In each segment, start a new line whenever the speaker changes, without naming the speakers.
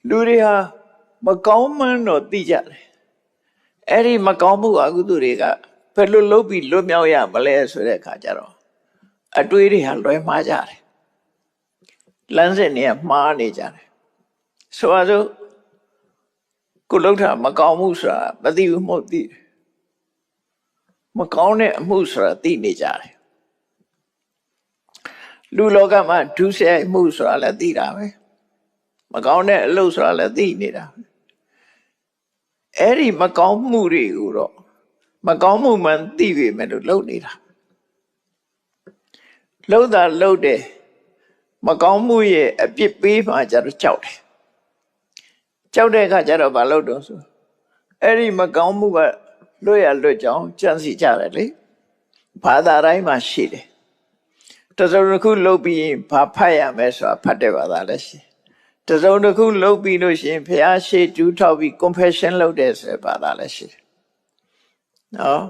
လူတွေဟာမကောင်းမှန်းတော့သိကြတယ်အဲ့ဒီမကောင်းမှုအကုသိုလ်တွေကဘယ်လိုလုပ်ပြီးလွတ်မြောက်ရမလဲဆိုတဲ့အခါကျတော့အတွေးတွေဟာလွဲမှားကြတယ်လမ်းစဉ်တွေကမှားနေကြတယ်ဆိုပါစို့ကိုလှုပ်တာမကောင်းမှုဆိုတာမသိဘူးမဟုတ်သိတယ်မကောင်းတဲ့အမှုဆိုတာသိနေကြတယ်လူလောကမှာဒုစရိုက်မှုဆိုတာလည်းသိတာပဲမကောင်းတဲ့အလုပ်ဆိုတာလည်းသိနေတာအဲ့ဒီမကောင်းမှုတွေကိုတော့မကောင်းမှုမှန်သိပြီမဲ့လို့လုပ်နေတာလုပ်တာလုပ်တယ်မကောင်းမှုရဲ့အပြစ်ပေးမှကြတော့ကြောက်တယ်ကြောက်တဲ့အခါကျတော့မလုပ်တော့ဆိုအဲ့ဒီမကောင်းမှုကလွတ်ရလွတ်ကြောင်းကြံစီကြတယ်လေဘာသာတိုင်းမှာရှိတယ်တစုံတစ်ခုလုပ်ပြီးဘာဖတ်ရမယ်ဆိုတာဖတ်တဲ့ဘာသာလည်းရှိတစုံတစ်ခုလုပ်ပြီးလို့ရှိရင်ဘုရားရှေ့ကျူးထောက်ပြီး confession လုပ်တဲ့ဆိုဘာသာလည်းရှိတယ်နော်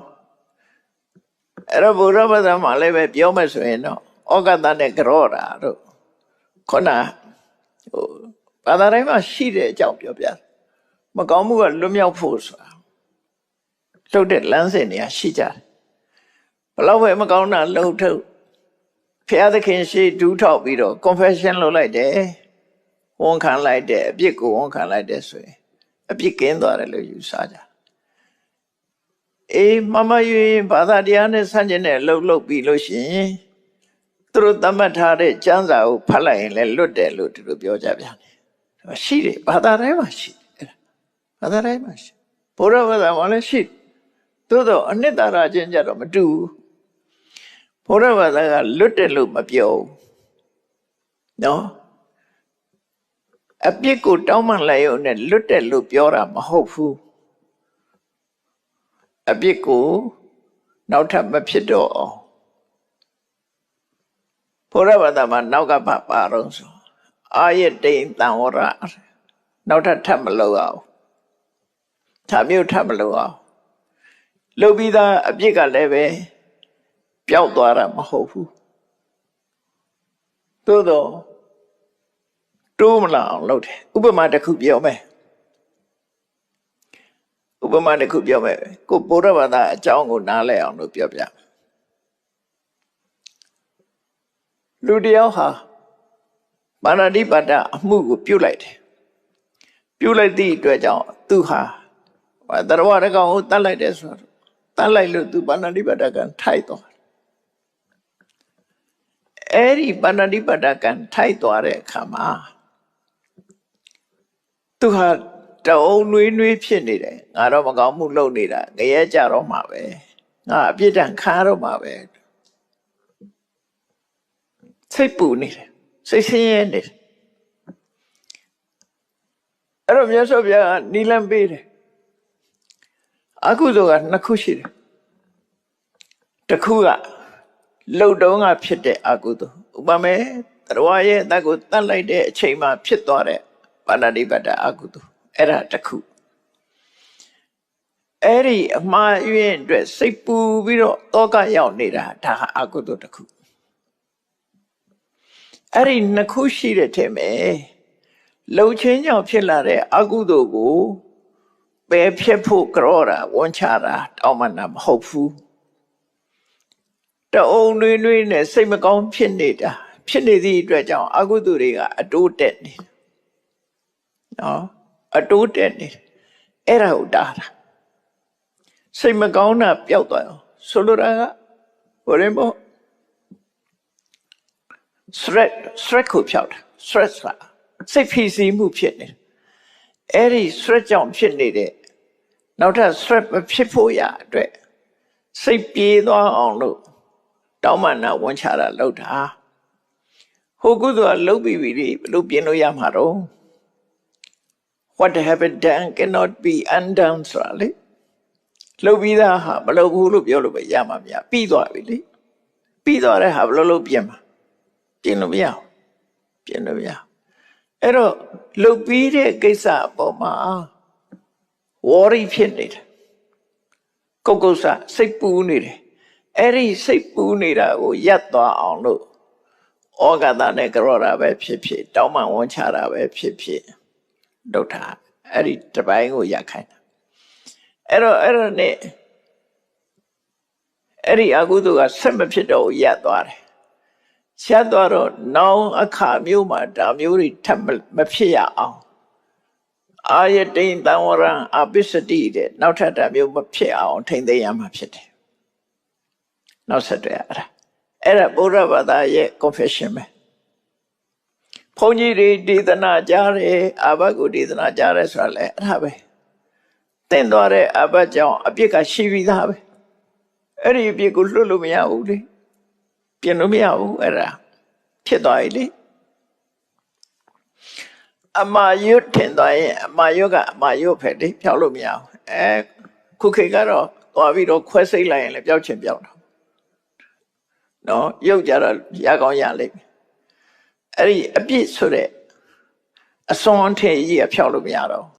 အဲ့တော့ဘုရားဘာသာမှာလည်းပဲပြောမယ်ဆိုရင်တော့ဩဃတနဲ့ကြောတာတို့ခုနဘာသာတိုင်းမှာရှိတဲ့အကြောင်းပြောပြမကောင်းမှုကလွတ်မြောက်ဖို့ဆိုတာလှုပ်တဲ့လမ်းစဉ်တွေကရှိကြတယ်ဘလောက်ပဲမကောင်းတာလှုပ်ထုတ်ဘုရားသခင်ရှေ့ဒူးထောက်ပြီးတော့ confession လုပ်လိုက်တယ်ဝန်ခံလိုက်တယ်အပြစ်ကိုဝန်ခံလိုက်တယ်ဆိုရင်အပြစ်ကင်းသွားတယ်လို့ယူဆကြအေးမမယူရင်ဘာသာတရားနဲ့ဆန့်ကျင်တဲ့လှုပ်ပြီးလို့ရှိရင်သူတို့သတ်မှတ်ထားတဲ့ကျမ်းစာကိုဖတ်လိုက်ရင်လည်းလွတ်တယ်လို့သူတို့ပြောကြပြန်တယ်ရှိတယ်ဘာသာတိုင်းမှာရှိတယ်ဘာသာတိုင်းမှာရှိဘုရားဘာသာမှာလည်းရှိသို့တော့အနှစ်သာရချင်းကြတော့မတူဘူးဘုရားဘာသာကလွတ်တယ်လို့မပြောဘူးနော်အပြစ်ကိုတောင်းပန်လိုက်ရုံနဲ့လွတ်တယ်လို့ပြောတာမဟုတ်ဘူးအပြစ်ကိုနောက်ထပ်မဖြစ်တော့အောင်ဘုရားဘာသာမှာနောက်ကပါတော့ဆိုအာယတိန်တံဝရနောက်ထပ်မလုပ်အောင်ဒါမျိုးထပ်မလုပ်အောင်လုပ်ပြီးသားအပြစ်ကလည်းပဲပျောက်သွားတာမဟုတ်ဘူးသို့တော့တိုးမလာအောင်လုပ်တယ်ဥပမာတစ်ခုပြောမယ်ဥပမာတစ်ခုပြောမယ်ကိုဘုရားဘာသာအကြောင်းကိုနားလည်အောင်လို့ပြောပြလူတယောက်ဟာပါဏာတိပါဒအမှုကိုပြုတ်လိုက်တယ်ပြုတ်လိုက်သည့်အတွက်ကြောင့်သူဟာတရဝရကောင်ကိုတတ်လိုက်တယ်ဆိုတော့တတ်လိုက်လို့သူပါဏာတိပါဒကံထိုက်သွားအဲ့ဒီပါဏာတိပါဒကံထိုက်သွားတဲ့အခါမှာသူဟာတအုံနွေးနွေးဖြစ်နေတယ်ငါတော့မကောင်းမှုလုပ်နေတာငရဲကြတော့မှာပဲငါအပြစ်ဒဏ်ခံတော့မှာပဲစိတ်ပူနေတယ်စိတ်ဆင်းရဲနေတယ်အဲ့တော့မြတ်စွာဘုရားနီလန်းပေးတယ်အကုသိုလ်ကနှစ်ခုရှိတယ်တစ်ခုကလှုပ်တုံးကဖြစ်တဲ့အကုသိုလ်ဥပမာတရဝရဲ့အတ္တကိုတတ်လိုက်တဲ့အချိန်မှာဖြစ်သွားတဲ့ပါဏာတိပါဒအကုသိုလ်အဲ့ဒါတစ်ခုအဲ့ဒီအမှားယွင်းအတွက်စိတ်ပူပြီးတော့တောကရောက်နေတာဒါဟာအကုသိုလ်တစ်ခုအဲ့ဒီနှစ်ခုရှိတဲ့ထဲမှာလှုပ်ချင်းကြောင့်ဖြစ်လာတဲ့အကုသိုလ်ကိုပယ်ဖြစ်ဖို့ကြောတာဝန်ချတာတောင်းမှန်တာမဟုတ်ဘူးတအုံနွေးနွေးနဲ့စိတ်မကောင်းဖြစ်နေတာဖြစ်နေသည့်အတွက်ကြောင့်အကုသိုလ်တွေကအတိုးတက်နေနော်အတိုးတက်နေအဲ့ဒါကိုတားတာစိတ်မကောင်းတာပျောက်သွားအောင်ဆိုလိုတာကဘယ်လိုမို့ stress ကိုဖြောက်တာ stress ကစိတ်ဖိစီးမှုဖြစ်နေအဲ့ဒီ stress ကြောင့်ဖြစ်နေတဲ့နောက်ထပ် stress မဖြစ်ဖို့ရအတွက်စိတ်ပြေးသွားအောင်လို့တောင်းပန်တာဝန်ချတာလုပ်တာဟိုကုသိုလ်ကလုပ်ပြီးပြီဘယ်လိုပြင်လို့ရမှာတော့ what have been done cannot be undone ဆိုတာလေလုပ်ပြီးသားဟာမလုပ်ဘူးလို့ပြောလို့ပဲရမှာမရပြီးသွားပြီလေပြီးသွားတဲ့ဟာဘယ်လိုလုပ်ပြင်မှာပြင်လို့မရပြင်လို့မရအဲ့တော့လုပ်ပြီးတဲ့ကိစ္စအပေါ်မှာ worry ဖြစ်နေတယ်ကုက္ကုဆစိတ်ပူနေတယ်အဲ့ဒီစိတ်ပူနေတာကိုရပ်သွားအောင်လို့ဩဃတနဲ့ကြောတာပဲဖြစ်ဖြစ်တောင်းပန်ဝန်ချတာပဲဖြစ်ဖြစ် လုပ်တာအဲ့ဒီတစ်ပိုင်းကိုရခိုင်းတာအဲ့တော့နဲ့အဲ့ဒီအကုသိုလ်ကဆက်မဖြစ်တော့ရပ်သွားတယ်ရပ်သွားတော့နောင်အခါမျိုးမှာဒါမျိုးတွေထပ်မဖြစ်ရအောင်အာယတိန်တံဝရံအပိစတိတဲ့နောက်ထပ်ဒါမျိုးမဖြစ်အောင်ထိမ့်သိမ်းရမှာဖြစ်တယ်နောက်ဆက်တွဲအဲ့ဒါဗုဒ္ဓဘာသာရဲ့ confession ပဲဘုန်းကြီးတွေဒေသနာကြားတယ်အာဘတ်ကိုဒေသနာကြားတယ်ဆိုတာလေအဲ့ဒါပဲတင့်သွားတဲ့အဘတ်ကြောင့်အပြစ်ကရှိပြီးသားပဲအဲ့ဒီအပြစ်ကိုလွတ်လို့မရဘူးလေပြင်လို့မရဘူးအဲ့ဒါဖြစ်သွားပြီလေအမာရွတ်ထင်သွားရင်အမာရွတ်ကအမာရွတ်ပဲလေဖြောက်လို့မရဘူးခုခေတ်ကတော့သွားပြီးတော့ခွဲစိတ်လိုက်ရင်လည်းပျောက်ချင်ပျောက်တော့နော်ရုပ်ကြတော့ရကောင်းရလိမ့်မယ်အဲ့ဒီအပြစ်ဆိုတဲ့အစွန်ထင်ကြီးကဖြောက်လို့မရတော့